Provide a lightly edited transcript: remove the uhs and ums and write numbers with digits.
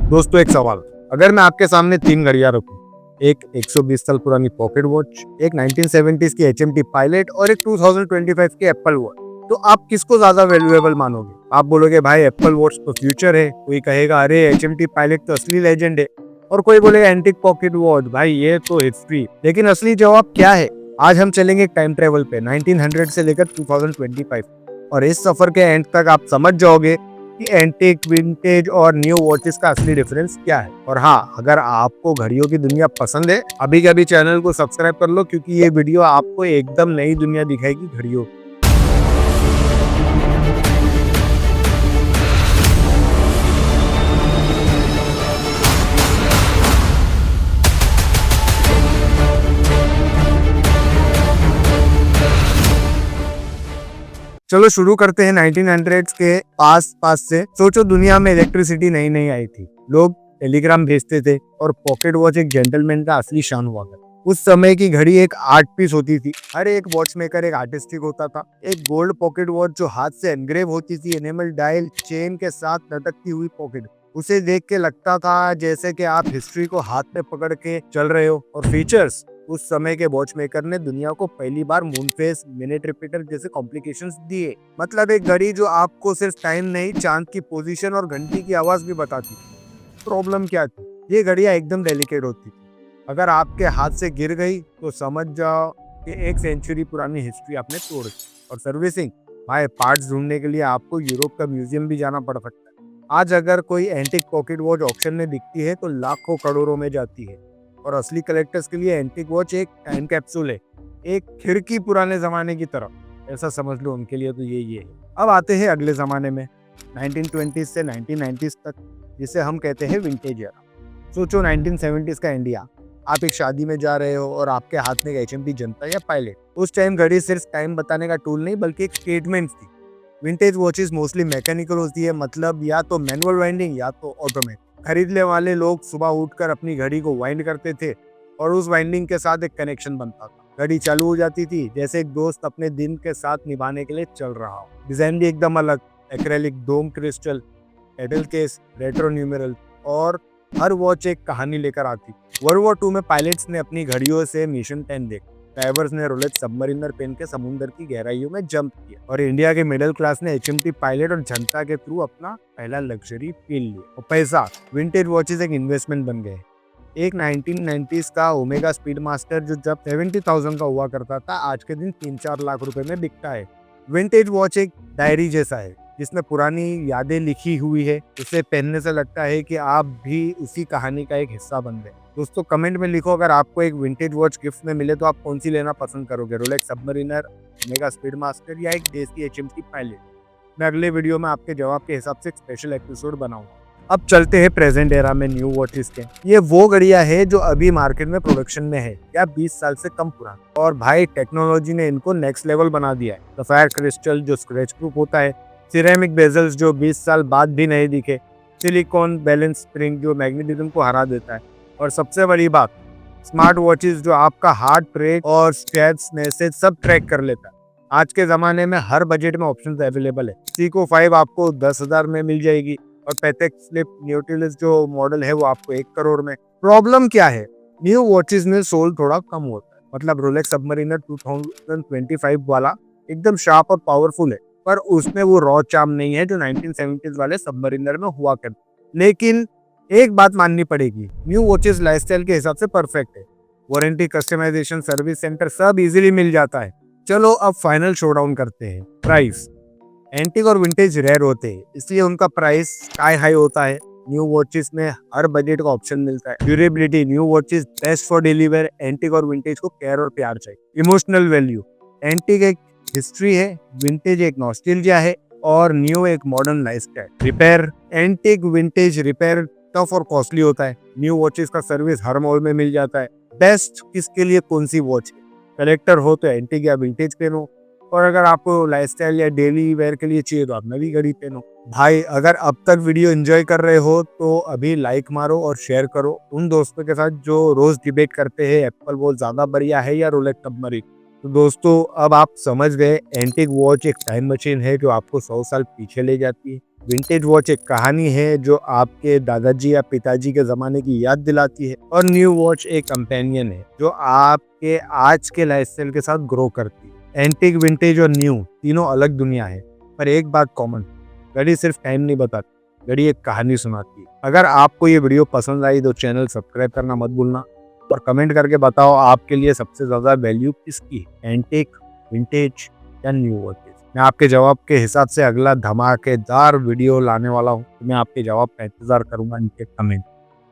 दोस्तों एक सवाल, अगर मैं आपके सामने 3 घड़ियां रखूं, एक 120 साल पुरानी पॉकेट वॉच, एक 1970s की एचएमटी पायलट और एक 2025 की एप्पल वॉच, तो आप किसको ज्यादा वैल्यूएबल मानोगे? आप बोलोगे भाई एप्पल वॉच तो फ्यूचर है, कोई कहेगा अरे एचएमटी पायलट तो असली लेजेंड है, और कोई बोलेगा एंटिक पॉकेट वॉच भाई ये तो हिस्ट्री। लेकिन असली जवाब क्या है? आज हम चलेंगे एक टाइम ट्रेवल पे 1900 से लेकर 2025, और इस सफर के एंड तक आप समझ जाओगे कि एंटीक, विंटेज और न्यू वॉचेस का असली डिफरेंस क्या है। और हाँ, अगर आपको घड़ियों की दुनिया पसंद है, अभी के अभी चैनल को सब्सक्राइब कर लो, क्योंकि ये वीडियो आपको एकदम नई दुनिया दिखाएगी घड़ियों की। चलो शुरू करते हैं 1900 के पास पास से। सोचो दुनिया में इलेक्ट्रिसिटी नई नई आई थी, लोग टेलीग्राम भेजते थे और पॉकेट वॉच एक जेंटलमैन का असली शान हुआ करता। उस समय की घड़ी एक आर्ट पीस होती थी, हर एक वॉच मेकर एक आर्टिस्टिक होता था। एक गोल्ड पॉकेट वॉच जो हाथ से एनग्रेव होती थी, एनेमल डायल चेन के साथ लटकती हुई पॉकेट, उसे देख के लगता था जैसे कि आप हिस्ट्री को हाथ में पकड़ के चल रहे हो। और फीचर्स, उस समय के वॉच मेकर ने दुनिया को पहली बार मून फेस, मिनट रिपीटर जैसे कॉम्प्लिकेशंस दिए। मतलब एक घड़ी जो आपको सिर्फ टाइम नहीं, चांद की पोजीशन और घंटी की आवाज भी बताती थी। प्रॉब्लम क्या थी? ये घड़ियां एकदम डेलिकेट होती थी, अगर आपके हाथ से गिर गई तो समझ जाओ कि एक सेंचुरी पुरानी हिस्ट्री आपने तोड़ दी। और सर्विसिंग, भाई पार्ट्स ढूंढने के लिए आपको यूरोप का म्यूजियम भी जाना पड़ सकता है। आज अगर कोई एंटिक पॉकेट वॉच ऑक्शन में दिखती है तो लाखों करोड़ों में जाती है। और असली कलेक्टर्स के लिए एंटिक वॉच एक टाइम कैप्सूल है, एक खिड़की पुराने जमाने की तरफ, ऐसा समझ लो उनके लिए तो ये है। अब आते हैं अगले जमाने में, 1920 से 1990s तक, जिसे हम कहते हैं विंटेज एरा। सोचो 1970s का इंडिया, आप एक शादी में जा रहे हो और आपके हाथ में एक एचएमटी जनता या पायलट। उस टाइम घड़ी सिर्फ टाइम बताने का टूल नहीं बल्कि एक स्टेटमेंट थी। विंटेज वॉचेस मोस्टली मैकेनिकल होती है, मतलब या तो मैनुअल वाइंडिंग या तो ऑटोमेटिक। खरीदने वाले लोग सुबह उठकर अपनी घड़ी को वाइंड करते थे और उस वाइंडिंग के साथ एक कनेक्शन बनता था। घड़ी चालू हो जाती थी जैसे एक दोस्त अपने दिन के साथ निभाने के लिए चल रहा हो। डिजाइन भी एकदम अलग, acrylic dome crystal, metal case, retro numeral, और हर वॉच एक कहानी लेकर आती। वर्ल्ड वॉर 2 में पायलट्स ने अपनी घड़ियों से मिशन 10 देखा, डाइवर्स ने रोलेक्स सबमरीनर पेन के समुद्र की गहराइयों में जंप किया, और इंडिया के मिडिल क्लास ने एचएमटी पायलट और जनता के थ्रू अपना पहला लग्जरी फील लिया। और पैसा, विंटेज वॉचेस एक इन्वेस्टमेंट बन गए। एक 1990s का ओमेगा स्पीड मास्टर जो जब 70,000 का हुआ करता था, आज के दिन 3-4 लाख रुपए में बिकता है। विंटेज वॉच एक डायरी जैसा है जिसमें पुरानी यादें लिखी हुई है। उसे पहनने से लगता है कि आप भी उसी कहानी का एक हिस्सा बन गए। दोस्तों कमेंट में लिखो, अगर आपको एक विंटेज वॉच गिफ्ट में मिले तो आप कौन सी लेना पसंद करोगे? Rolex submariner, omega speed master या एक देसी एचएमटी पायलट? मैं अगले वीडियो में आपके जवाब के हिसाब से एक स्पेशल एपिसोड बनाऊंगा। अब चलते हैं प्रेजेंट एरा में न्यू वॉचेस के। ये वो घड़ियां है जो अभी मार्केट में प्रोडक्शन में है या 20 साल से कम पुरानी, और भाई टेक्नोलॉजी ने इनको नेक्स्ट लेवल बना दिया है। सफायर क्रिस्टल जो स्क्रैच प्रूफ होता है, सिरेमिक बेजल्स जो 20 साल बाद भी नहीं दिखे, सिलिकॉन बैलेंस स्प्रिंग जो मैग्नेटिज्म को हरा देता है, और सबसे बड़ी बात, स्मार्ट वॉचेस जो आपका हार्ट रेट और स्टेप्स मैसेज सब ट्रैक कर लेता है। आज के जमाने में हर बजट में ऑप्शंस अवेलेबल है। सीको 5 आपको 10,000 में मिल जाएगी, और पैथेक स्लिप न्यूटिलिस जो मॉडल है वो आपको 1 करोड़ में। प्रॉब्लम क्या है? न्यू वॉचेस में सोल थोड़ा कम होता है। मतलब रोलेक्स सबमरीनर 2025 वाला एकदम शार्प और पावरफुल है, पर उसमें वो रॉ चार्म नहीं है जो 1970s वाले सबमरीनर में हुआ करता। लेकिन एक बात माननी पड़ेगी, न्यू वॉचेस लाइफस्टाइल के हिसाब से परफेक्ट है। वारंटी, कस्टमाइजेशन, सर्विस सेंटर सब इजीली मिल जाता है। चलो अब फाइनल शोडाउन करते हैं। प्राइस, एंटिक और विंटेज रेयर होते हैं इसलिए उनका प्राइस स्काई हाई होता है। न्यू वॉचेस में हर बजट का ऑप्शन मिलता है। Durability, new watches best for daily wear, antique और विंटेज को केयर और प्यार चाहिए। इमोशनल वैल्यू, एंटिक एक हिस्ट्री है, विंटेज एक नॉस्टैल्जिया है, और न्यू एक modern lifestyle. Repair, antique vintage repair tough और कॉस्टली होता है, न्यू वॉचेस का सर्विस हर मॉल में मिल जाता है। बेस्ट किसके लिए कौन सी वॉच है? कलेक्टर हो तो एंटिक या विंटेज पहनो, और अगर आपको लाइफस्टाइल या डेली वेयर के लिए चाहिए तो आप नवी घड़ी पहनो। भाई अगर अब तक वीडियो एंजॉय कर रहे हो तो अभी लाइक मारो और शेयर करो उन दोस्तों के साथ जो रोज डिबेट करते हैं एप्पल वॉच ज्यादा बढ़िया है या रोलेक्स सबमरीन। तो दोस्तों अब आप समझ गए, एंटिक वॉच एक टाइम मशीन है जो आपको 100 साल पीछे ले जाती है। विंटेज वॉच एक कहानी है जो आपके दादाजी या पिताजी के ज़माने की याद दिलाती है, और न्यू वॉच एक कंपेनियन है जो आपके आज के लाइफस्टाइल के साथ ग्रो करती है। एंटीक, विंटेज और न्यू तीनों अलग दुनिया है, पर एक बात कॉमन, घड़ी सिर्फ टाइम नहीं बताती, घड़ी एक कहानी सुनाती है। अगर आपको ये वीडियो पसंद आई तो चैनल सब्सक्राइब करना मत भूलना, और कमेंट करके बताओ आपके लिए सबसे ज़्यादा वैल्यू किसकी है, एंटीक, विंटेज या न्यू वॉचेस। मैं आपके जवाब के हिसाब से अगला धमाकेदार वीडियो लाने वाला हूँ। मैं आपके जवाब का इंतजार करूंगा नीचे कमेंट।